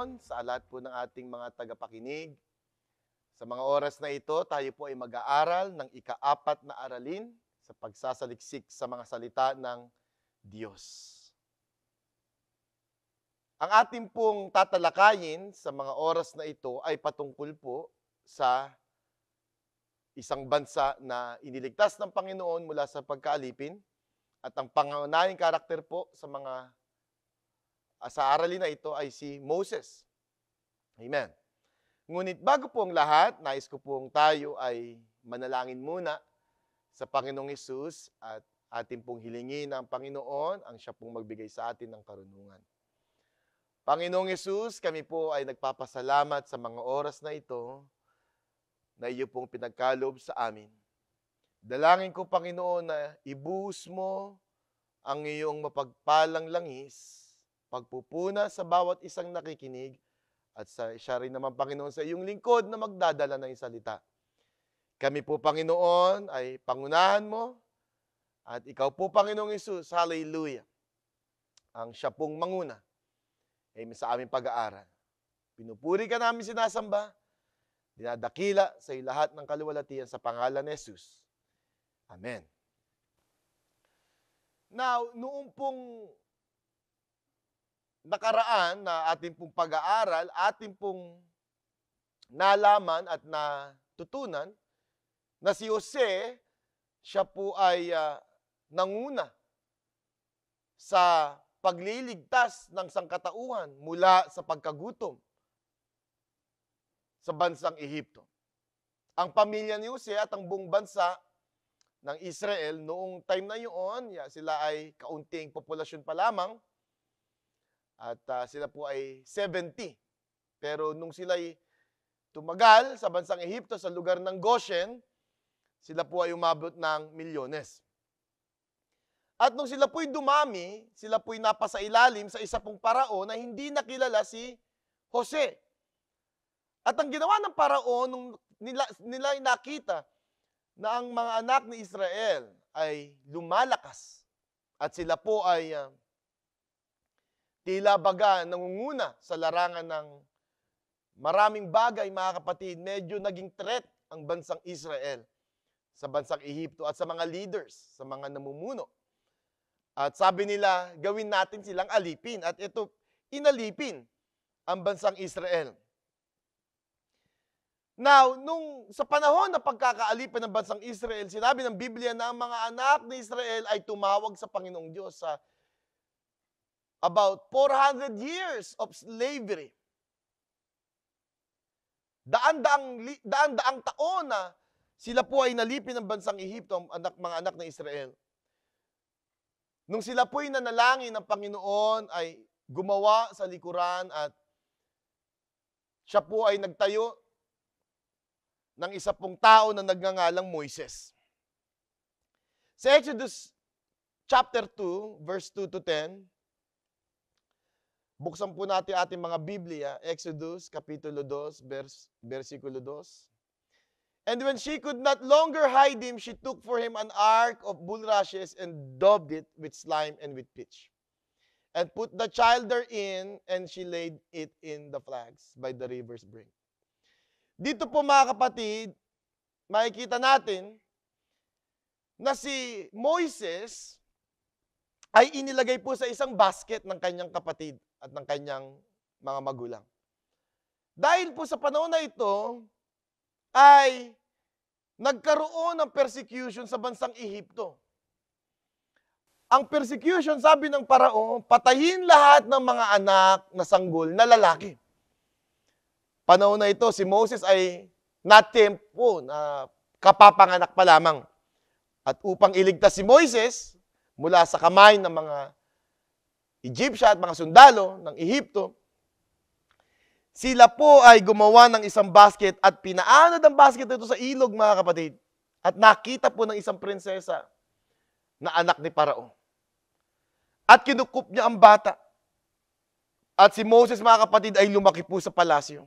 Panginoon, sa lahat po ng ating mga tagapakinig. Sa mga oras na ito, tayo po ay mag-aaral ng ika-4 na aralin sa pagsasaliksik sa mga salita ng Diyos. Ang ating pong tatalakayin sa mga oras na ito ay patungkol po sa isang bansa na iniligtas ng Panginoon mula sa pagkaalipin at ang pangunahing karakter po sa aralin na ito ay si Moses. Amen. Ngunit bago po ang lahat, nais ko pong tayo ay manalangin muna sa Panginoong Hesus at atin pong hilingin ng Panginoon ang siya pong magbigay sa atin ng karunungan. Panginoong Hesus, kami po ay nagpapasalamat sa mga oras na ito na iyo pong pinagkaloob sa amin. Dalangin ko, Panginoon, na ibuhos mo ang iyong mapagpalang langis, pagpupuna sa bawat isang nakikinig, at siya rin naman, Panginoon, sa iyong lingkod na magdadala ng salita. Kami po, Panginoon, ay pangunahan mo, at ikaw po, Panginoong Hesus, hallelujah, ang siya pong manguna sa aming pag-aaral. Pinupuri ka namin sinasamba, dinadakila sa lahat ng kaluwalhatian sa pangalan ni Hesus. Amen. Now, noong pong nakaraan na ating pong pag-aaral, ating pong nalaman at natutunan na si Jose, siya po ay nanguna sa pagliligtas ng sangkatauhan mula sa pagkagutom sa bansang Ehipto. Ang pamilya ni Jose at ang buong bansa ng Israel noong time na yun, sila ay kaunting populasyon pa lamang, at sila po ay 70. Pero nung sila ay tumagal sa bansang Ehipto, sa lugar ng Goshen, sila po ay umabot ng milyones. At nung sila po ay dumami, sila po ay napasailalim sa isa pong parao na hindi nakilala si Jose. At ang ginawa ng parao, nung nila ay nakita na ang mga anak ni Israel ay lumalakas at sila po ay tila baga nangunguna sa larangan ng maraming bagay, mga kapatid, medyo naging threat ang bansang Israel sa bansang Ehipto at sa mga leaders, sa mga namumuno. At sabi nila, gawin natin silang alipin. At ito, inalipin ang bansang Israel. Now, sa panahon na pagkakaalipin ng bansang Israel, sinabi ng Biblia na ang mga anak ni Israel ay tumawag sa Panginoong Diyos sa about 400 years of slavery. Daan-daang taon na sila po ay nalipin ng bansang Ehipto, mga anak ng Israel. Nung sila po ay nanalangin ng Panginoon, ay gumawa sa likuran at siya po ay nagtayo ng isa pong tao na nagngangalang Moises. Sa Exodus chapter 2, verse 2 to 10, buksan po natin ating mga Biblia, Exodus, Kapitulo 2, versikulo 2. And when she could not longer hide him, she took for him an ark of bulrushes and daubed it with slime and with pitch. And put the child therein, and she laid it in the flags by the river's brink. Dito po, mga kapatid, makikita natin na si Moises ay inilagay po sa isang basket ng kanyang kapatid at ng kanyang mga magulang. Dahil po sa panahon na ito, ay nagkaroon ng persecution sa bansang Ehipto. Ang persecution, sabi ng parao, patayin lahat ng mga anak na sanggol na lalaki. Panahon na ito, si Moses ay natempo na kapapanganak pa lamang. At upang iligtas si Moises mula sa kamay ng mga Egyptian at mga sundalo ng Ehipto, sila po ay gumawa ng isang basket at pinaanod ang basket ito sa ilog, mga kapatid. At nakita po ng isang prinsesa na anak ni Parao. At kinukup niya ang bata. At si Moses, mga kapatid, ay lumaki po sa palasyo.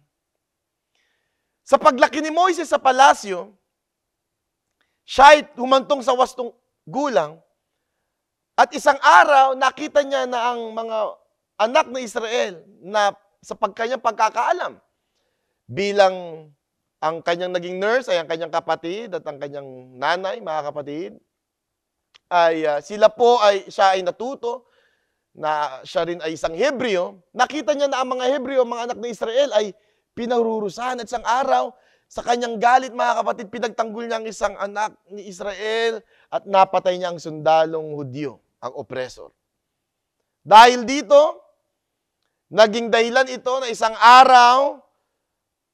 Sa paglaki ni Moises sa palasyo, siya ay humantong sa wastong gulang. At isang araw, nakita niya na ang mga anak na Israel na sa kanyang pagkakaalam. Bilang ang kanyang naging nurse ay ang kanyang kapatid at ang kanyang nanay, mga kapatid, ay siya ay natuto na siya rin ay isang Hebreo. Nakita niya na ang mga Hebreo, mga anak ng Israel, ay pinarurusahan at isang araw, sa kanyang galit, mga kapatid, pinagtanggol niya ang isang anak ni Israel at napatay niya ang sundalong Hudyo, ang oppressor. Dahil dito, naging dahilan ito na isang araw,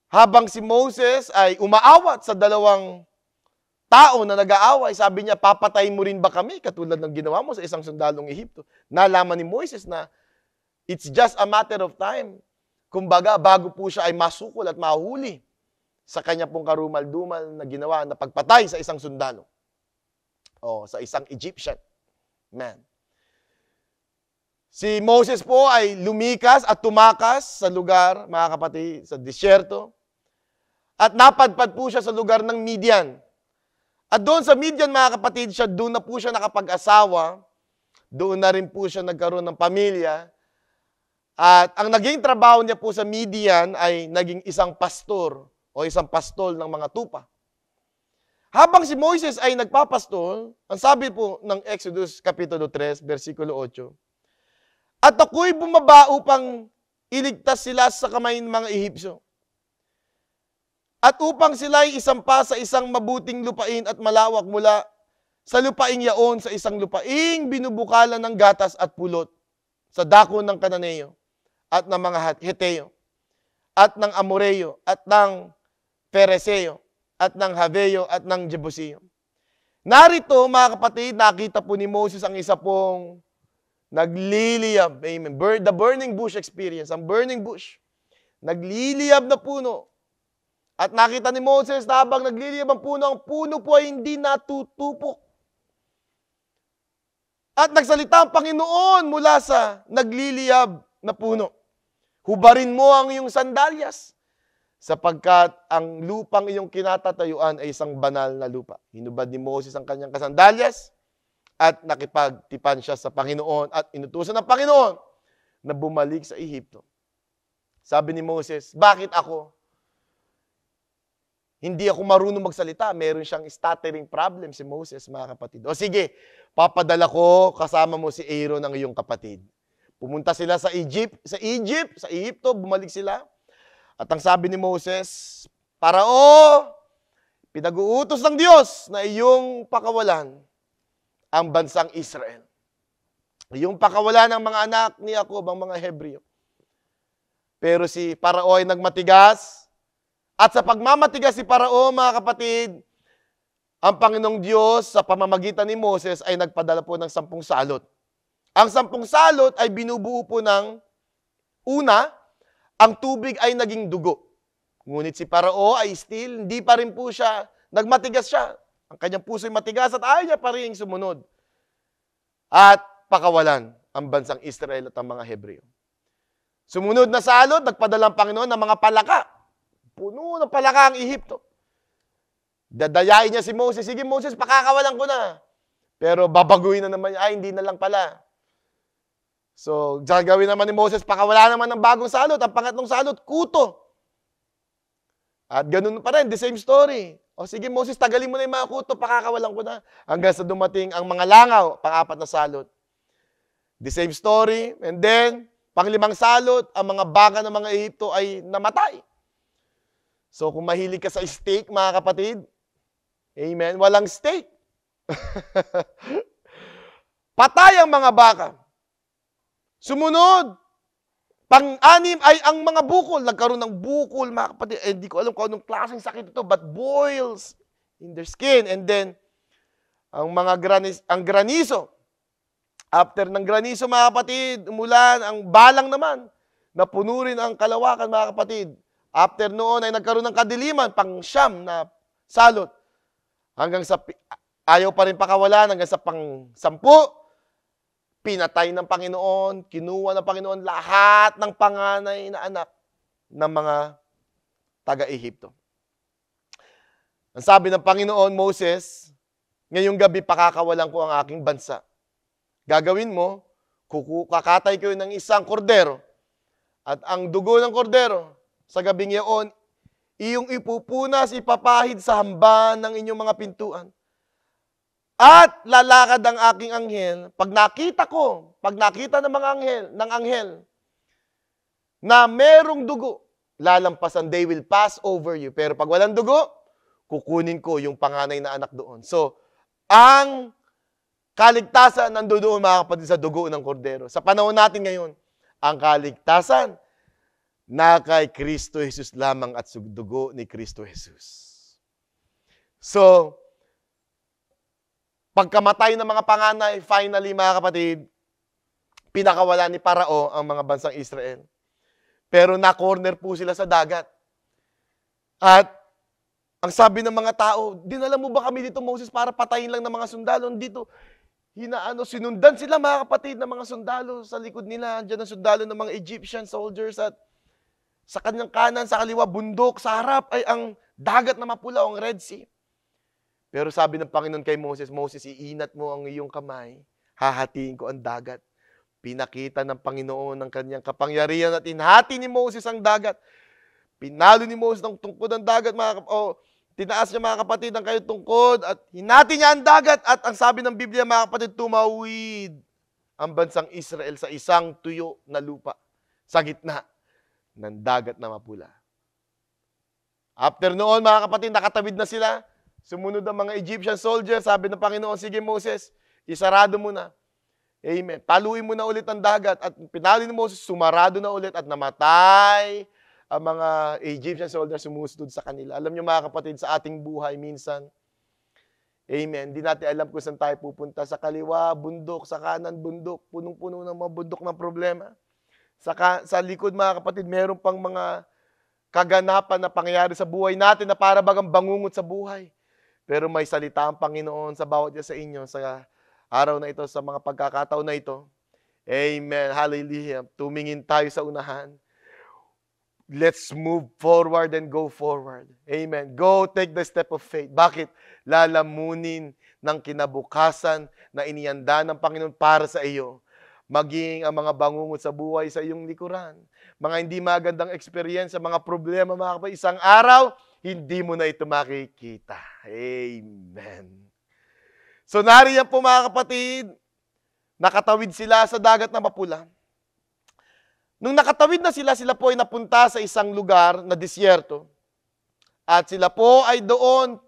habang si Moses ay umaawat sa dalawang tao na nag-aaway, sabi niya, papatayin mo rin ba kami katulad ng ginawa mo sa isang sundalong Ehipto? Nalaman ni Moses na it's just a matter of time. Kumbaga, bago po siya ay masukol at mahuli sa kanya pong karumal-dumal na ginawa na pagpatay sa isang sundalo. O sa isang Egyptian man. Si Moses po ay lumikas at tumakas sa lugar, mga kapatid, sa disyerto. At napadpad po siya sa lugar ng Midian. At doon sa Midian, mga kapatid, doon na po siya nakapag-asawa. Doon na rin po siya nagkaroon ng pamilya. At ang naging trabaho niya po sa Midian ay naging isang pastor o isang pastol ng mga tupa. Habang si Moses ay nagpapastol, ang sabi po ng Exodus Kapitulo 3, versikulo 8, at ako'y bumaba upang iligtas sila sa kamay ng mga Ehipsyo. At upang sila ay isampa sa isang mabuting lupain at malawak mula sa lupaing yaon sa isang lupaing binubukalan ng gatas at pulot sa dako ng Kananeo at ng mga Heteo at ng Amoreo at ng Pereseo at ng Haveo at ng Jebuseo. Narito, mga kapatid, nakita po ni Moses ang isa pong nagliliyab. Amen. The burning bush experience. Ang burning bush. Nagliliyab na puno. At nakita ni Moses na habang nagliliyab ang puno po ay hindi natutupok. At nagsalita ang Panginoon mula sa nagliliyab na puno. Hubarin mo ang iyong sandalyas, sapagkat ang lupang iyong kinatatayuan ay isang banal na lupa. Hinubad ni Moses ang kanyang kasandalyas at nakipagtipan siya sa Panginoon at inutusan ng Panginoon na bumalik sa Ehipto. Sabi ni Moses, bakit ako? Hindi ako marunong magsalita. Meron siyang stuttering problem si Moses, mga kapatid. O sige, papadala ko kasama mo si Aaron ang iyong kapatid. Pumunta sila sa Ehipto, bumalik sila. At ang sabi ni Moses, Parao, pinag-uutos ng Diyos na iyong pakawalan ang bansang Israel. Iyong pakawalan ng mga anak ni Jacob, ang mga Hebreo. Pero si Parao ay nagmatigas. At sa pagmamatigas si Parao, mga kapatid, ang Panginoong Diyos sa pamamagitan ni Moses ay nagpadala po ng 10 salot. Ang 10 salot ay binubuo po ng una, ang tubig ay naging dugo. Ngunit si Parao ay still, hindi pa rin po siya, nagmatigas siya. Ang kanyang puso ay matigas at ayaw niya pa rin sumunod. At pakawalan ang bansang Israel at ang mga Hebreo. Sumunod na salot, nagpadala ang Panginoon ng mga palaka. Puno ng palaka ang Ehipto. Dadayain niya si Moses, sige Moses, pakakawalan ko na. Pero babaguhin na naman niya, hindi na lang pala. So, gagawin naman ni Moses, pakawala naman ng bagong salot. Ang pangatlong salot, kuto. At ganun pa rin, the same story. O sige Moses, tagalin mo na yung mga kuto, pakakawalan ko na. Hanggang sa dumating ang mga langaw, pang-4 na salot. The same story. And then, pang-5 salot, ang mga baka ng mga Ehipto ay namatay. So, kung mahilig ka sa steak, mga kapatid, amen, walang steak. Patay ang mga baka. Sumunod, pang-6 ay ang mga bukol. Nagkaroon ng bukol, mga kapatid. Hindi ko alam kung anong klaseng sakit ito, but boils in their skin. And then, ang graniso. After ng graniso, mga kapatid, umulan, ang balang naman, napuno rin ang kalawakan, mga kapatid. After noon ay nagkaroon ng kadiliman, pang-9 na salot. Hanggang sa, ayaw pa rin pakawalan, hanggang sa pang-10, pinatay ng Panginoon, kinuha ng Panginoon lahat ng panganay na anak ng mga taga-Ehipto. Ang sabi ng Panginoon, Moses, ngayong gabi pakakawalan ko ang aking bansa. Gagawin mo, kakatay ko ng isang kordero At ang dugo ng kordero, sa gabing iyon, iyong ipupunas, ipapahid sa hamban ng inyong mga pintuan. At lalakad ang aking anghel, pag nakita ng mga anghel, na merong dugo, lalampasan, they will pass over you. Pero pag walang dugo, kukunin ko yung panganay na anak doon. So, ang kaligtasan nandoon, mga kapatid, sa dugo ng kordero. Sa panahon natin ngayon, ang kaligtasan na kay Kristo Jesus lamang at sa dugo ni Kristo Jesus. So, pagkamatay ng mga panganay, finally, mga kapatid, pinakawala ni Parao ang mga bansang Israel. Pero na-corner po sila sa dagat. At ang sabi ng mga tao, dinala mo ba kami dito, Moses, para patayin lang ng mga sundalo dito? Sinundan sila, mga kapatid, ng mga sundalo sa likod nila. Diyan ang sundalo ng mga Egyptian soldiers at sa kanyang kanan, sa kaliwa, bundok, sa harap ay ang dagat na mapula, ang Red Sea. Pero sabi ng Panginoon kay Moses, Moses, iinat mo ang iyong kamay, hahatiin ko ang dagat. Pinakita ng Panginoon ang kanyang kapangyarihan at inhati ni Moses ang dagat. Pinalo ni Moses ng tungkod ng dagat, tinaas niya, mga kapatid, ang kanyang tungkod at hinati niya ang dagat. At ang sabi ng Biblia, mga kapatid, tumawid ang bansang Israel sa isang tuyo na lupa sa gitna ng dagat na mapula. After noon, mga kapatid, nakatawid na sila. Sumunod ang mga Egyptian soldiers. Sabi ng Panginoon, sige Moses, isarado mo na. Amen. Paluin mo na ulit ang dagat. At pinali ni Moses, sumarado na ulit at namatay ang mga Egyptian soldiers sumusunod sa kanila. Alam niyo, mga kapatid, sa ating buhay minsan, amen, hindi natin alam kung saan tayo pupunta. Sa kaliwa, bundok. Sa kanan, bundok. Punong-puno ng mga bundok ng problema. Sa likod, mga kapatid, meron pang mga kaganapan na pangyayari sa buhay natin na para bagang bangungot sa buhay. Pero may salita ang Panginoon sa bawat isa sa inyo sa araw na ito, sa mga pagkakataon na ito. Amen. Hallelujah. Tumingin tayo sa unahan. Let's move forward and go forward. Amen. Go take the step of faith. Bakit? Lalamunin ng kinabukasan na inihanda ng Panginoon para sa iyo. Maging ang mga bangungot sa buhay sa iyong likuran. Mga hindi magandang experience, mga problema, mga kapatid, isang araw, hindi mo na ito makikita. Amen. So nariyan po, mga kapatid, nakatawid sila sa dagat na mapula. Nung nakatawid na sila po ay napunta sa isang lugar na disyerto. At sila po ay doon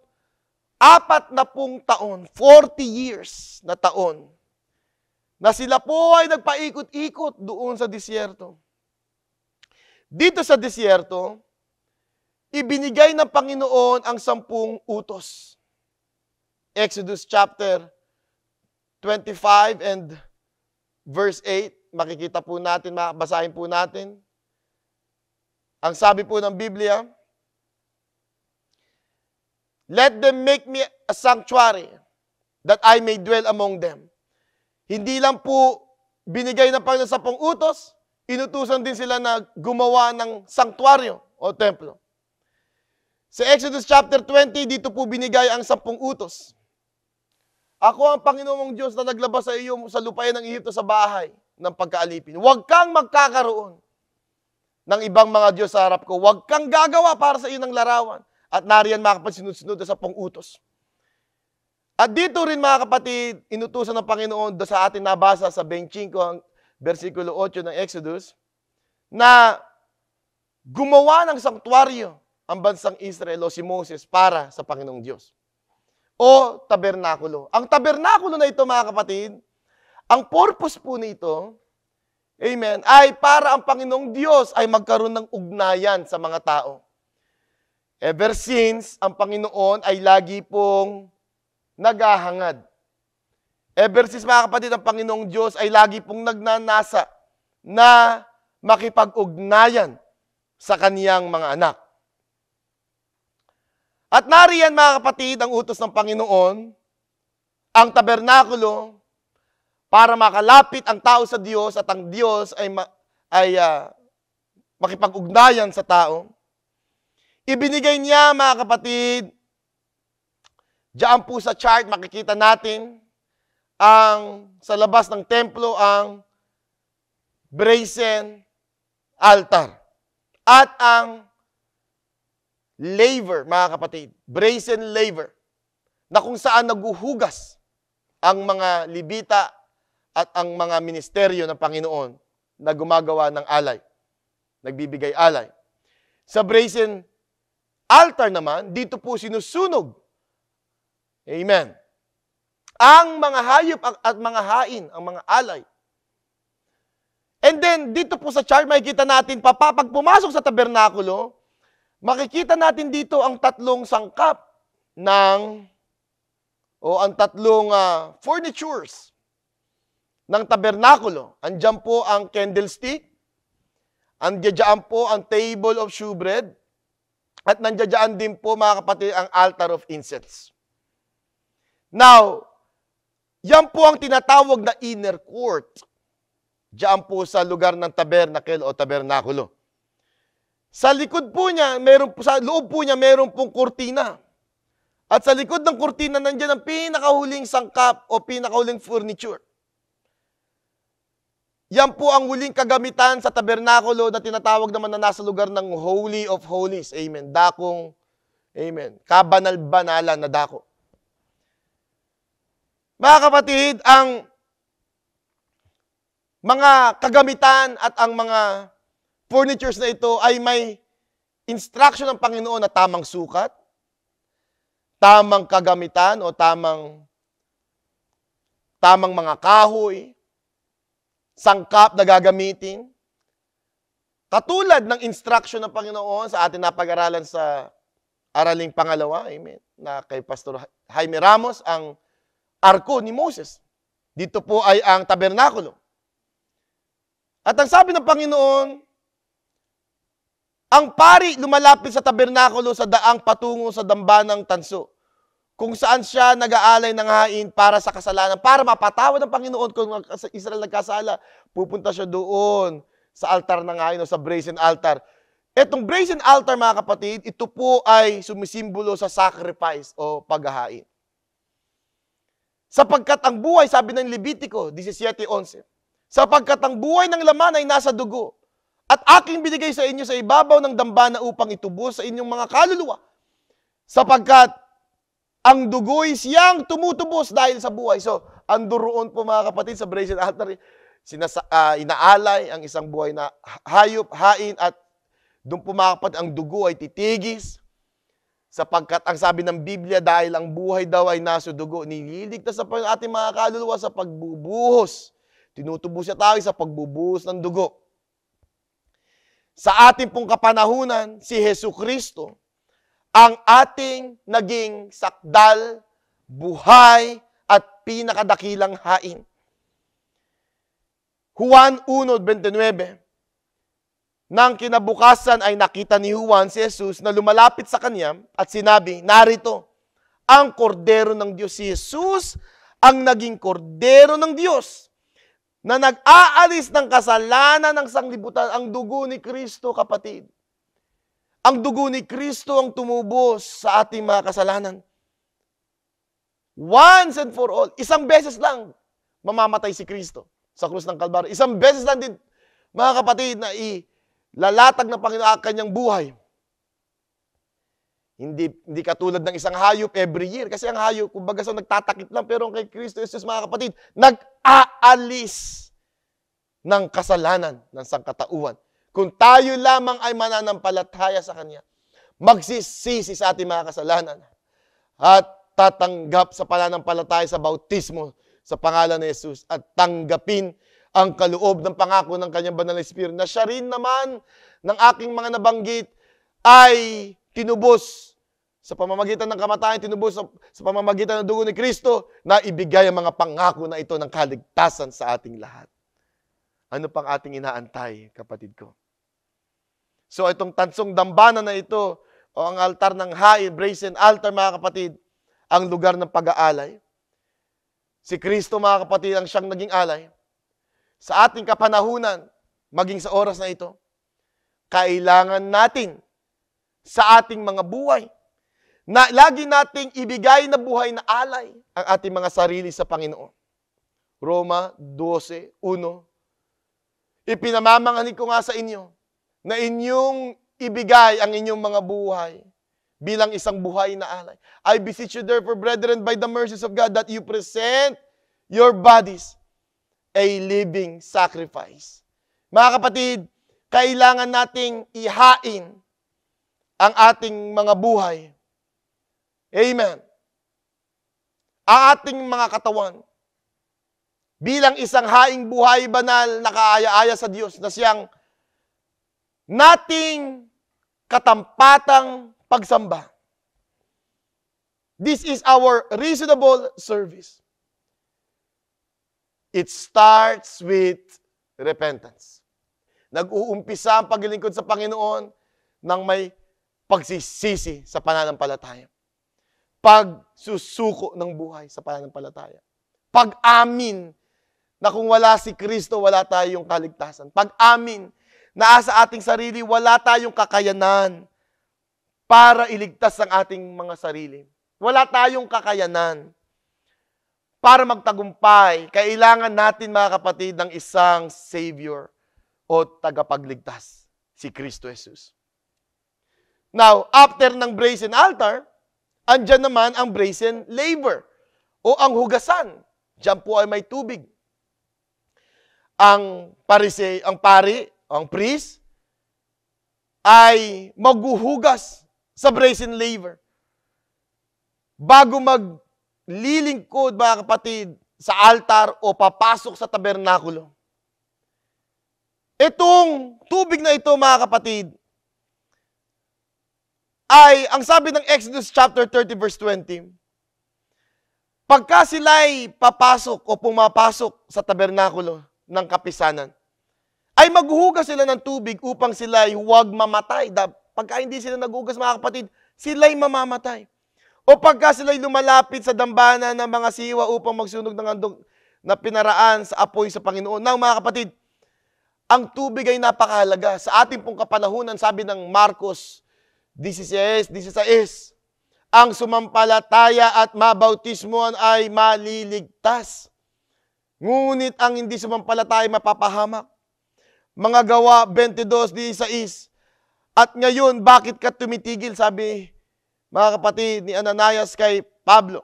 40 taon, 40 years na taon, na sila po ay nagpaikot-ikot doon sa disyerto. Dito sa disyerto, ibinigay ng Panginoon ang 10 utos. Exodus chapter 25 and verse 8. Makikita po natin, basahin po natin. Ang sabi po ng Biblia, let them make me a sanctuary that I may dwell among them. Hindi lang po binigay ng Panginoon 10 utos, inutusan din sila na gumawa ng sanktuaryo o templo. Sa Exodus chapter 20, dito po binigay ang 10 utos. Ako ang Panginoong Diyos na naglabas sa iyo sa lupain ng Ehipto sa bahay ng pagkaalipin. Huwag kang magkakaroon ng ibang mga Diyos sa harap ko. Huwag kang gagawa para sa iyo ng larawan. At nariyan, mga kapatid, sinunod sa 10 utos. At dito rin, mga kapatid, inutusan ng Panginoon sa atin nabasa sa 25, versikulo 8 ng Exodus, na gumawa ng sanktuaryo ang bansang Israel o si Moses para sa Panginoong Diyos. O tabernakulo. Ang tabernakulo na ito, mga kapatid, ang purpose po nito, amen, ay para ang Panginoong Diyos ay magkaroon ng ugnayan sa mga tao. Ever since, ang Panginoon ay lagi pong naghahangad. Ever since, mga kapatid, ang Panginoong Diyos ay lagi pong nagnanasa na makipag-ugnayan sa kaniyang mga anak. At nariyan, mga kapatid, ang utos ng Panginoon, ang tabernakulo, para makalapit ang tao sa Diyos at ang Diyos ay makipag-ugnayan sa tao. Ibinigay niya, mga kapatid, diyan po sa chart, makikita natin, sa labas ng templo, ang brazen altar. At ang laver, mga kapatid, brazen laver, na kung saan naguhugas ang mga Libita at ang mga ministeryo ng Panginoon na gumagawa ng alay, nagbibigay alay. Sa brazen altar naman, dito po sinusunog. Amen. Ang mga hayop at mga hain, ang mga alay. And then, dito po sa chart, makikita natin, pag pumasok sa tabernakulo, makikita natin dito ang tatlong sangkap ang tatlong furnitures ng tabernakulo. Andiyan po ang candlestick, andiyan po ang table of shewbread, at nandiyan din po, mga kapatid, ang altar of incense. Now, yan po ang tinatawag na inner court. Diyan po sa lugar ng tabernacle o tabernakulo. Sa likod po niya, sa loob po niya, meron pong kurtina. At sa likod ng kurtina, nandiyan ang pinakahuling sangkap o pinakahuling furniture. Yan po ang huling kagamitan sa tabernakulo na tinatawag naman na nasa lugar ng Holy of Holies. Amen. Dakong, amen. Kabanal-banalan na dako. Mga kapatid, ang mga kagamitan at ang mga furnitures na ito ay may instruction ng Panginoon na tamang sukat, tamang kagamitan o tamang mga kahoy, sangkap na gagamitin. Katulad ng instruction ng Panginoon sa ating napag-aralan sa Araling Pangalawa, amen, na kay Pastor Jaime Ramos, ang arko ni Moses. Dito po ay ang tabernakulo. At ang sabi ng Panginoon, ang pari lumalapit sa tabernakulo sa daang patungo sa dambanang tanso, kung saan siya nag-aalay ng hain para sa kasalanan, para mapatawad ng Panginoon kung Israel nagkasala, pupunta siya doon sa altar ng hain o sa brazen altar. Etong brazen altar, mga kapatid, ito po ay sumisimbolo sa sacrifice o paghahain. Sapagkat ang buhay, sabi ng Levitico 17:11, sapagkat ang buhay ng laman ay nasa dugo, at aking binigay sa inyo sa ibabaw ng dambana upang itubos sa inyong mga kaluluwa, sapagkat ang dugo'y siyang tumutubos dahil sa buhay. So, ang duroon po, mga kapatid, sa brazen altar, inaalay ang isang buhay na hayop, hain, at doon po, mga kapatid, ang dugo ay titigis, sapagkat ang sabi ng Biblia, dahil ang buhay daw ay nasa dugo, nililigtas sa ating mga kaluluwa sa pagbubuhos. Tinutubos siya tayo sa pagbubuhos ng dugo. Sa ating pong kapanahunan, si Jesucristo, ang ating naging sakdal, buhay, at pinakadakilang hain. Juan 1:29, nang kinabukasan ay nakita ni Juan si Jesus na lumalapit sa kanya at sinabi, narito, ang kordero ng Diyos. Si Jesus ang naging kordero ng Diyos na nag-aalis ng kasalanan ng sanglibutan. Ang dugo ni Kristo, kapatid. Ang dugo ni Kristo ang tumubos sa ating mga kasalanan. Once and for all. Isang beses lang mamamatay si Kristo sa krus ng Kalbaryo. Isang beses lang din, mga kapatid, na lalatag ng Panginoon ang kanyang buhay. Hindi katulad ng isang hayop every year. Kasi ang hayop, kumbaga sa nagtatakip lang, pero kay Kristo Jesus, mga kapatid, nag-aalis ng kasalanan ng sangkatauhan. Kung tayo lamang ay mananampalataya sa Kanya, magsisisi sa ating mga kasalanan, at tatanggap sa pananampalataya sa bautismo sa pangalan ni Jesus, at tanggapin ang kaloob ng pangako ng Kanyang Banal na Espiritu, na siya rin naman ng aking mga nabanggit ay tinubos sa pamamagitan ng kamatayan, tinubos sa pamamagitan ng dugo ni Kristo, na ibigay ang mga pangako na ito ng kaligtasan sa ating lahat. Ano pang ating inaantay, kapatid ko? So itong tansong dambana na ito, o ang altar ng hain, brazen altar, mga kapatid, ang lugar ng pag-aalay. Si Kristo, mga kapatid, ang siyang naging alay. Sa ating kapanahunan, maging sa oras na ito, kailangan natin sa ating mga buhay na lagi nating ibigay na buhay na alay ang ating mga sarili sa Panginoon. Roma 12:1. Ipinamamangani ko nga sa inyo na inyong ibigay ang inyong mga buhay bilang isang buhay na alay. I beseech you therefore, brethren, by the mercies of God, that you present your bodies a living sacrifice. Mga kapatid, kailangan nating ihain ang ating mga buhay. Amen. Ang ating mga katawan bilang isang haing buhay banal na kaaya-aya sa Diyos na siyang nating katampatang pagsamba. This is our reasonable service. It starts with repentance. Nag-uumpisa ang paglilingkod sa Panginoon nang may pagsisisi sa pananampalataya. Pagsusuko ng buhay sa pananampalataya. Pag-amin na kung wala si Kristo, wala tayong kaligtasan. Pag-amin na sa ating sarili, wala tayong kakayanan para iligtas ang ating mga sarili. Wala tayong kakayanan para magtagumpay. Kailangan natin, mga kapatid, ng isang Savior o tagapagligtas, si Kristo Jesus. Now, after ng brazen altar, andyan naman ang brazen laver o ang hugasan. Diyan po ay may tubig. Ang pari, ang priest, ay maghuhugas sa brazen laver. Bago maglilingkod, mga kapatid, sa altar o papasok sa tabernakulo. Itong tubig na ito, mga kapatid, ay, ang sabi ng Exodus chapter 30 verse 20, pagka sila'y papasok o pumapasok sa tabernakulo ng kapisanan, ay maghuhugas sila ng tubig upang sila'y huwag mamatay. Pagka hindi sila naghugas, mga kapatid, sila'y mamamatay. O pagka sila'y lumalapit sa dambana ng mga siwa upang magsunog ng handog na pinaraan sa apoy sa Panginoon. Now, mga kapatid, ang tubig ay napakahalaga. Sa ating pong kapanahunan, sabi ng Marcos 16, ang sumampalataya at mabautismoan ay maliligtas. Ngunit ang hindi sumampalataya ay mapapahamak. Mga Gawa 22:16. At ngayon, bakit ka tumitigil? Sabi, mga kapatid, ni Ananias kay Pablo,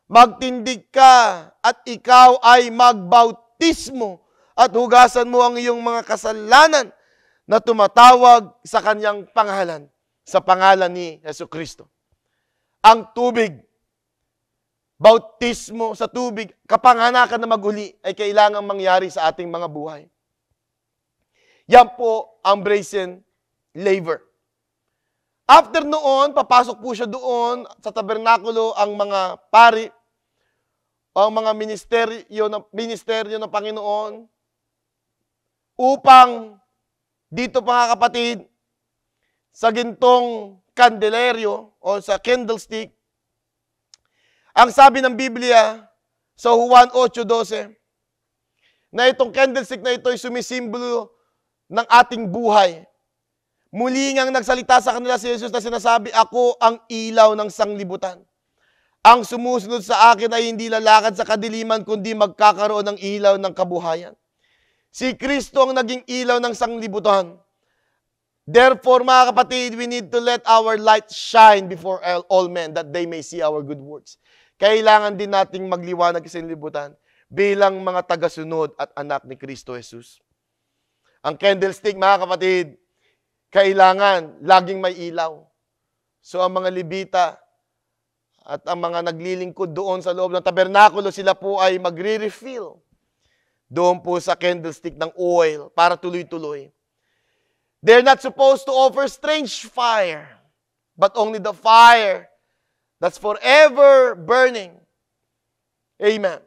magtindig ka at ikaw ay magbautismo at hugasan mo ang iyong mga kasalanan na tumatawag sa kanyang pangalan, sa pangalan ni Jesucristo. Ang tubig, bautismo sa tubig, kapanganakan na maguli ay kailangang mangyari sa ating mga buhay. Yan po ang brazen laver. After noon, papasok po siya doon sa tabernakulo ang mga pari, ang mga ministeryo ng Panginoon, upang dito, mga kapatid, sa gintong kandeleryo o sa candlestick, ang sabi ng Biblia sa Juan 8:12, na itong candlestick na ito ay sumisimbolo ng ating buhay. Muli ngang nagsalita sa kanila si Jesus na sinasabi, ako ang ilaw ng sanglibutan. Ang sumusunod sa akin ay hindi lalakad sa kadiliman, kundi magkakaroon ng ilaw ng kabuhayan. Si Kristo ang naging ilaw ng sanglibutan. Therefore, mga kapatid, we need to let our light shine before all men, that they may see our good works. Kailangan din nating magliwanag sa sanglibutan bilang mga tagasunod at anak ni Kristo Jesus. Ang candlestick, mga kapatid, kailangan laging may ilaw. So ang mga Levita at ang mga naglilingkod doon sa loob ng tabernakulo, sila po ay magre-refill doon po sa candlestick ng oil para tuloy-tuloy. They're not supposed to offer strange fire, but only the fire that's forever burning. Amen.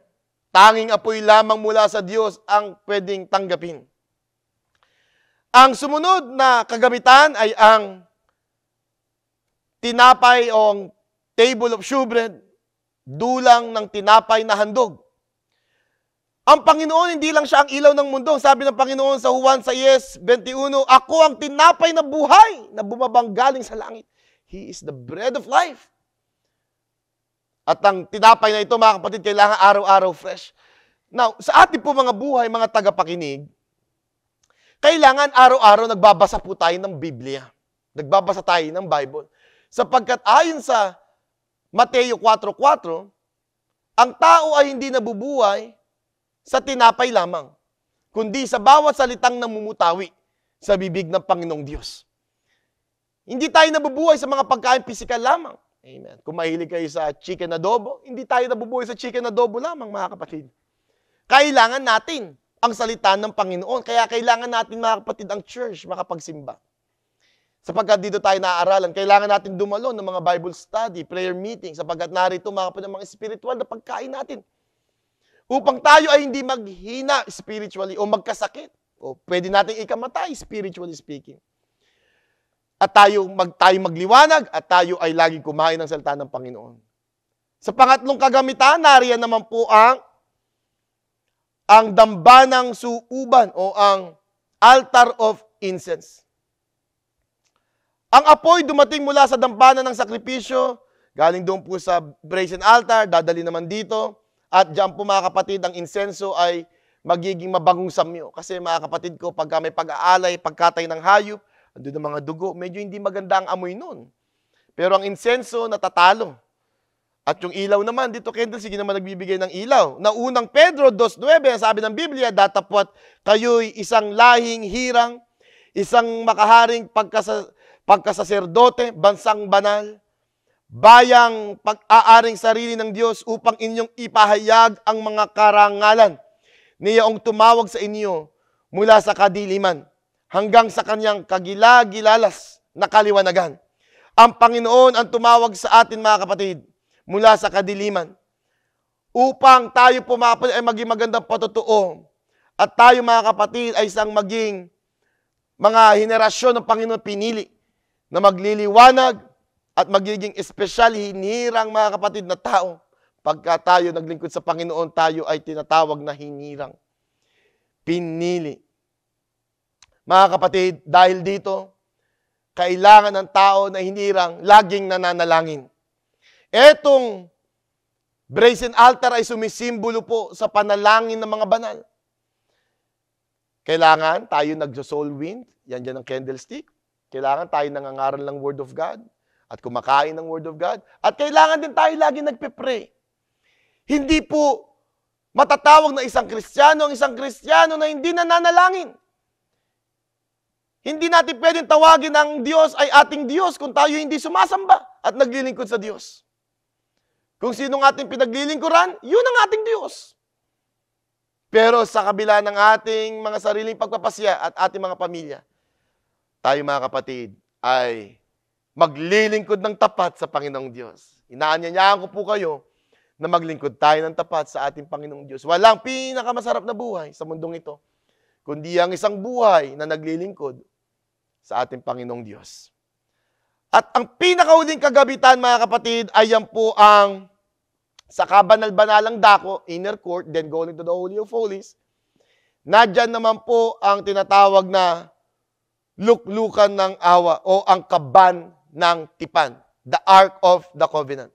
Tanging apoy lamang mula sa Diyos ang pwedeng tanggapin. Ang sumunod na kagamitan ay ang tinapay o table of shewbread, dulang ng tinapay na handog. Ang Panginoon, hindi lang siya ang ilaw ng mundo. Sabi ng Panginoon sa Juan 6:21, ako ang tinapay na buhay na bumabang galing sa langit. He is the bread of life. At ang tinapay na ito, mga kapatid, kailangan araw-araw fresh. Now, sa ating po mga buhay, mga tagapakinig, Kailangan araw-araw nagbabasa po tayo ng Biblia. Nagbabasa tayo ng Bible. Sapagkat ayon sa Mateo 4:4, ang tao ay hindi nabubuhay sa tinapay lamang, kundi sa bawat salitang namumutawi sa bibig ng Panginoong Diyos. Hindi tayo nabubuhay sa mga pagkain pisikal lamang. Amen. Kung mahilig kayo sa chicken adobo, hindi tayo nabubuhay sa chicken adobo lamang, mga kapatid. Kailangan natin ang salita ng Panginoon. Kaya kailangan natin, mga kapatid, ang church makapagsimba. Sapagkat dito tayo naaaralan, kailangan natin dumalo ng mga Bible study, prayer meeting, sapagkat narito, mga kapatid, mga spiritual na pagkain natin. Upang tayo ay hindi maghina spiritually o magkasakit. O pwede natin ikamatay, spiritually speaking. At tayo magliwanag at tayo ay laging kumain ng salita ng Panginoon. Sa pangatlong kagamitan, nariyan naman po ang dambanang suuban o ang altar of incense. Ang apoy dumating mula sa dambana ng sakripisyo, galing doon po sa brazen altar, dadali naman dito, at diyan po, mga kapatid, ang insenso ay magiging mabagong samyo. Kasi, mga kapatid ko, pagka may pag-aalay, pagkatay ng hayop, andun ang mga dugo, medyo hindi maganda ang amoy nun. Pero ang insenso, natatalo. At yung ilaw naman, dito candle, sige naman nagbibigay ng ilaw. Na unang Pedro 2:9, sabi ng Biblia, datapwat kayo'y isang lahing hirang, isang makaharing pagkasaserdote, bansang banal, bayang pag-aaring sarili ng Diyos upang inyong ipahayag ang mga karangalan niyaong tumawag sa inyo mula sa kadiliman hanggang sa kanyang kagilagilalas na kaliwanagan. Ang Panginoon ang tumawag sa atin, mga kapatid, mula sa kadiliman upang tayo po, mga kapatid, ay maging magandang patotoo at tayo, mga kapatid, ay isang maging mga henerasyon ng Panginoon pinili na magliliwanag at magiging espesyal, hinirang, mga kapatid, na tao. Pagka tayo naglingkod sa Panginoon, tayo ay tinatawag na hinirang. Pinili. Mga kapatid, dahil dito, kailangan ng tao na hinirang laging nananalangin. Etong brazen altar ay sumisimbolo po sa panalangin ng mga banal. Kailangan tayo nagso-soul wind, yan dyan ang candlestick. Kailangan tayo nangangaral ng Word of God at kumakain ng Word of God. At kailangan din tayo lagi nagpe-pray. Hindi po matatawag na isang Kristiyano ang isang Kristiyano na hindi nananalangin. Hindi natin pwedeng tawagin ang Diyos ay ating Diyos kung tayo hindi sumasamba at naglilingkod sa Diyos. Kung sinong ating pinaglilingkuran, yun ang ating Diyos. Pero sa kabila ng ating mga sariling pagpapasya at ating mga pamilya, tayo, mga kapatid, ay maglilingkod ng tapat sa Panginoong Diyos. Inaanyayaan ko po kayo na maglingkod tayo ng tapat sa ating Panginoong Diyos. Walang pinakamasarap na buhay sa mundong ito, kundi ang isang buhay na naglilingkod sa ating Panginoong Diyos. At ang pinakahuling kagabitan, mga kapatid, ay yan po ang sa kabanal-banalang dako, inner court, then going to the Holy of Holies. Nadyan naman po ang tinatawag na luklukan ng awa o ang kaban ng tipan, the Ark of the Covenant.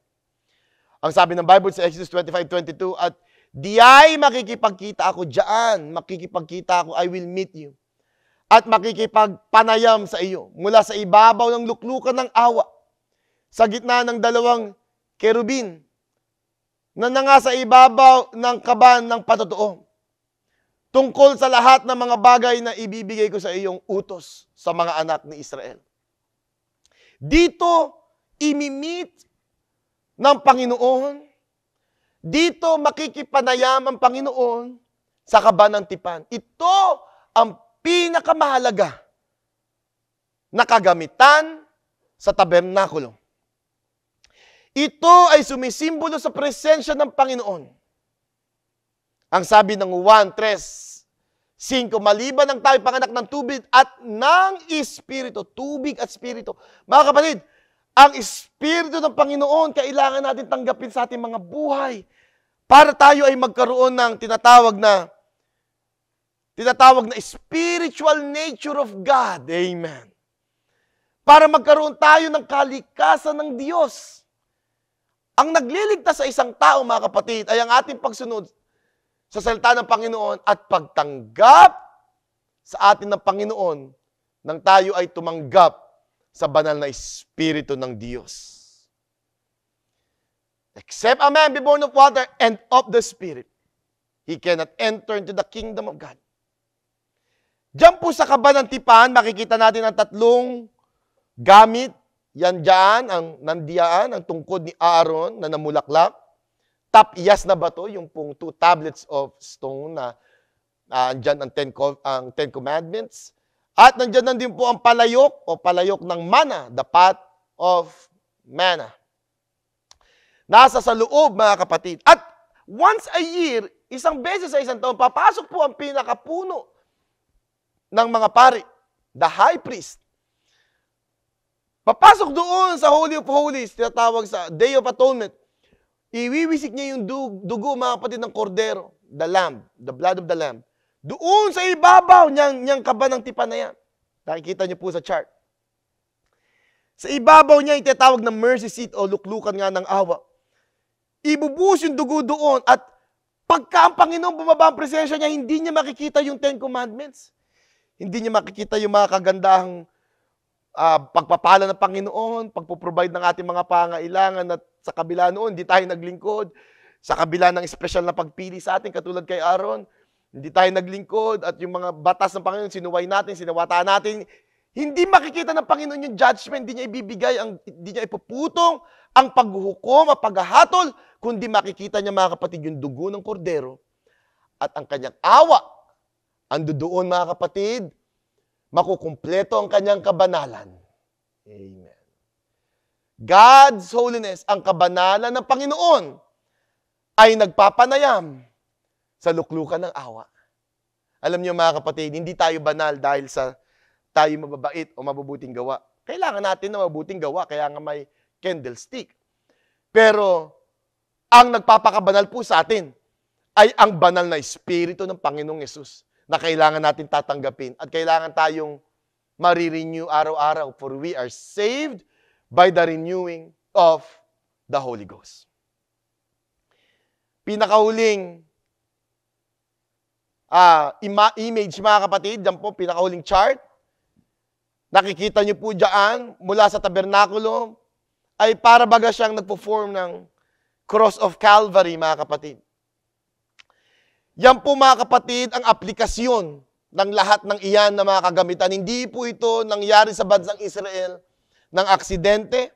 Ang sabi ng Bible sa Exodus 25:22, at diay makikipagkita ako diyan, makikipagkita ako, I will meet you. At makikipagpanayam sa iyo mula sa ibabaw ng luklukan ng awa, sa gitna ng dalawang kerubin, na nangasa ibabaw ng kaban ng patotoo, tungkol sa lahat ng mga bagay na ibibigay ko sa iyong utos sa mga anak ni Israel. Dito, imimit ng Panginoon. Dito, makikipanayam ang Panginoon sa kaban ng tipan. Ito ang pinakamahalaga na kagamitan sa tabernakulo. Ito ay sumisimbolo sa presensya ng Panginoon. Ang sabi ng 1:3-5, maliban ang tayo panganak ng tubig at ng Espiritu. Tubig at Espiritu. Mga kapatid, ang Espiritu ng Panginoon kailangan natin tanggapin sa ating mga buhay para tayo ay magkaroon ng tinatawag na spiritual nature of God. Amen. Para magkaroon tayo ng kalikasan ng Diyos. Ang nagliligtas sa isang tao, mga kapatid, ay ang ating pagsunod sa salita ng Panginoon at pagtanggap sa atin ng Panginoon nang tayo ay tumanggap sa banal na Espiritu ng Diyos. Except a man be born of water and of the Spirit, he cannot enter into the kingdom of God. Diyan po sa kaba ng tipan, makikita natin ang tatlong gamit. Yan dyan, ang nandiyaan, ang tungkod ni Aaron na namulaklak. Tapyas na bato, yung pong 2 tablets of stone na andyan ang Ten Commandments. At nandyan din po ang palayok o palayok ng mana, the pot of manna. Nasa sa loob, mga kapatid. At once a year, isang beses sa isang taon, papasok po ang pinakapuno ng mga pari, the high priest. Papasok doon sa Holy of Holies, tinatawag sa Day of Atonement. Iwiwisik niya yung dugo, mga kapatid, ng kordero, the lamb, the blood of the lamb. Doon sa ibabaw niyang kaba ng tipan na yan. Nakikita niyo po sa chart. Sa ibabaw niya, itatawag na mercy seat o luklukan nga ng awa. Ibubuhos yung dugo doon at pagka ang Panginoon bumaba ang presensya niya, hindi niya makikita yung 10 Commandments. Hindi niya makikita yung mga kagandahang pagpapala ng Panginoon, pagpo-provide ng ating mga pangailangan at sa kabila noon, hindi tayo naglingkod. Sa kabila ng espesyal na pagpili sa atin, katulad kay Aaron, hindi tayo naglingkod at yung mga batas ng Panginoon, sinuway natin, sinawataan natin. Hindi makikita ng Panginoon yung judgment, hindi niya ibibigay, hindi niya ipuputong ang paghuhukom, ang paghahatol, kundi makikita niya, mga kapatid, yung dugo ng kordero at ang kanyang awa. Ando doon, mga kapatid, makukumpleto ang kanyang kabanalan. Amen. God's holiness, ang kabanalan ng Panginoon, ay nagpapanayam sa luklukan ng awa. Alam niyo, mga kapatid, hindi tayo banal dahil sa tayo mababait o mabubuting gawa. Kailangan natin na mabuting gawa, kaya nga may candlestick. Pero, ang nagpapakabanal po sa atin ay ang banal na Espiritu ng Panginoong Yesus na kailangan natin tatanggapin at kailangan tayong marirenew araw-araw, for we are saved by the renewing of the Holy Ghost. Pinakahuling image, mga kapatid, dyan po, pinakahuling chart. Nakikita niyo po dyan, mula sa tabernakulo, ay para baga siyang nagpo-form ng cross of Calvary, mga kapatid. Yan po, mga kapatid, ang aplikasyon ng lahat ng iyan na mga kagamitan. Hindi po ito nangyari sa bansang Israel ng aksidente.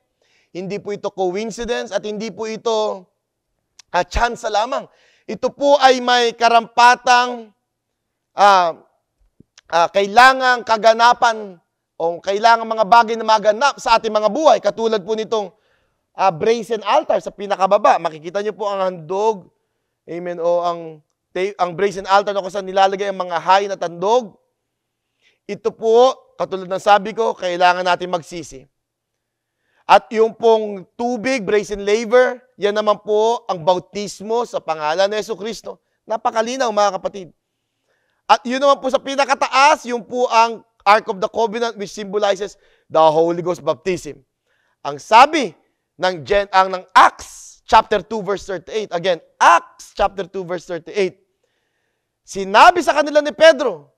Hindi po ito coincidence at hindi po ito chance lamang. Ito po ay may karampatang kailangang kaganapan o kailangang mga bagay na maganap sa ating mga buhay. Katulad po nitong brazen altar sa pinakababa. Makikita niyo po ang handog, amen, o ang brazen altar na kung saan nilalagay ang mga high na tandog. Ito po, katulad ng sabi ko, kailangan natin magsisi. At yung pong tubig, brazen laver, yan naman po ang bautismo sa pangalan ni Jesucristo. Napakalinaw, mga kapatid. At yun naman po sa pinakataas, yung po ang Ark of the Covenant which symbolizes the Holy Ghost baptism. Ang sabi ng Acts chapter 2 verse 38. Again, Acts chapter 2 verse 38. Sinabi sa kanila ni Pedro,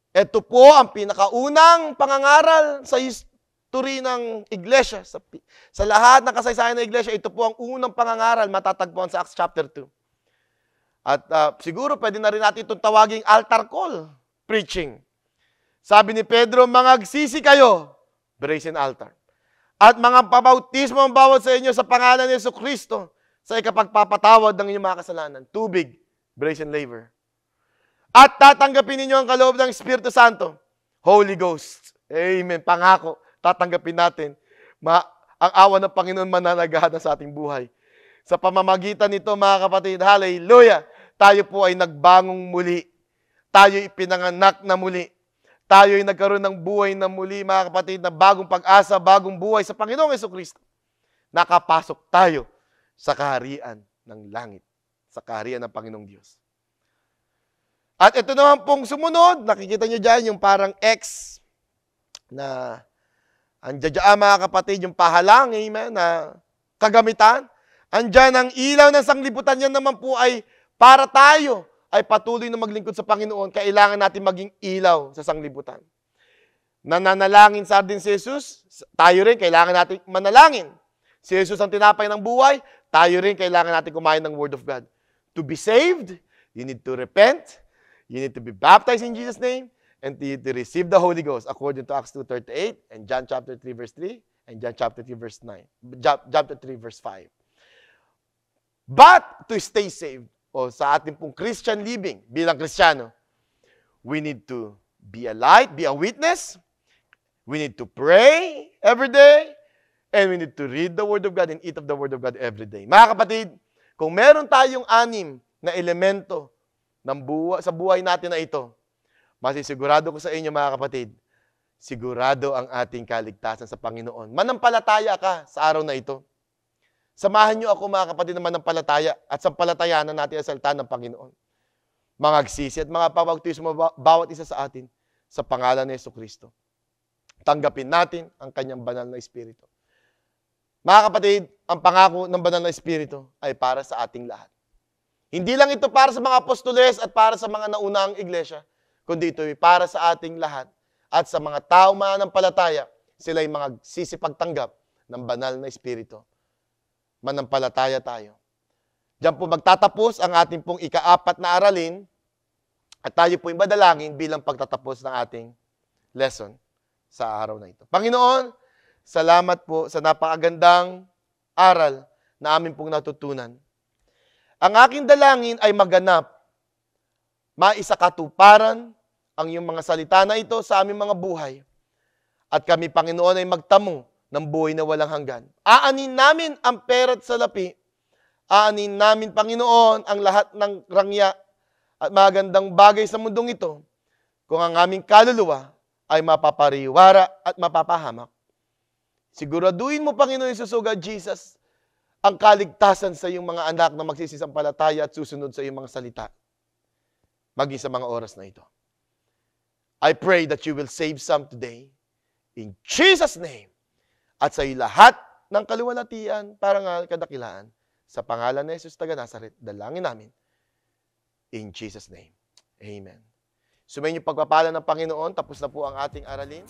ito po ang pinakaunang pangangaral sa history ng iglesia. Sa lahat ng kasaysayan ng iglesia, ito po ang unang pangangaral matatagpuan sa Acts chapter 2. At siguro pwede na rin natin itong tawaging altar call preaching. Sabi ni Pedro, mangagsisi kayo, brazen altar. At mga pabautismo ang bawat sa inyo sa pangalan ni Jesucristo sa ikapagpapatawad ng inyong mga kasalanan. Tubig, brazen laver. At tatanggapin ninyo ang kaloob ng Espiritu Santo, Holy Ghost. Amen. Pangako, tatanggapin natin. Ang awa ng Panginoon mananagana sa ating buhay. Sa pamamagitan nito, mga kapatid, hallelujah, tayo po ay nagbangong muli. Tayo ipinanganak na muli. Tayo ay nagkaroon ng buhay na muli, mga kapatid, na bagong pag-asa, bagong buhay sa Panginoong Jesucristo. Nakapasok tayo sa kaharian ng langit, sa kaharian ng Panginoong Diyos. At ito naman pong sumunod, nakikita nyo dyan yung parang X na andyan, mga kapatid, yung pahalang, amen, na kagamitan. Andyan ang ilaw ng sanglibutan, yan naman po ay para tayo ay patuloy na maglingkod sa Panginoon, kailangan natin maging ilaw sa sanglibutan. Nananalangin sa atin si Jesus, tayo rin kailangan natin manalangin. Si Jesus ang tinapay ng buhay, tayo rin kailangan natin kumain ng Word of God. To be saved, you need to repent, you need to be baptized in Jesus' name, and to receive the Holy Ghost according to Acts 2:38 and John chapter 3 verse 3 and John chapter 3 verse 9. Chapter 3 verse 5. But to stay saved, o sa ating pong Christian living bilang Kristiyano, we need to be a light, be a witness. We need to pray every day. And we need to read the Word of God and eat of the Word of God every day. Mga kapatid, kung meron tayong 6 na elemento sa buhay natin na ito, masisigurado ko sa inyo mga kapatid, sigurado ang ating kaligtasan sa Panginoon. Manampalataya ka sa araw na ito. Samahan niyo ako mga kapatid na manampalataya at sampalatayanan natin ang salita ng Panginoon. Mga agsisi at mga pabautismo bawat isa sa atin sa pangalan ni Jesucristo. Tanggapin natin ang kanyang banal na Espiritu. Mga kapatid, ang pangako ng banal na Espiritu ay para sa ating lahat. Hindi lang ito para sa mga apostoles at para sa mga naunang iglesia, kundi ito ay para sa ating lahat. At sa mga tao mananampalataya, sila ay magsisipagtanggap ng banal na Espiritu. Manampalataya tayo. Diyan po magtatapos ang ating pong ika-4 na aralin at tayo po ay madalangin bilang pagtatapos ng ating lesson sa araw na ito. Panginoon, salamat po sa napakagandang aral na amin pong natutunan. Ang aking dalangin ay maganap, maisakatuparan ang iyong mga salita na ito sa aming mga buhay. At kami, Panginoon, ay magtamo ng buhay na walang hanggan. Aanin namin ang pera't salapi. Aanin namin, Panginoon, ang lahat ng rangya at magandang bagay sa mundong ito kung ang aming kaluluwa ay mapapariwara at mapapahamak. Siguraduhin mo, Panginoon Jesus, O God, Jesus, ang kaligtasan sa iyong mga anak na magsisisampalataya at susunod sa iyong mga salita, maging sa mga oras na ito. I pray that you will save some today, in Jesus' name, at sa iyo lahat ng kaluwalhatian, parangal, kadakilaan, sa pangalan ni Jesus taga Nazaret, dalangin namin, in Jesus' name. Amen. Sumayin niyo pagpapala ng Panginoon, tapos na po ang ating aralin.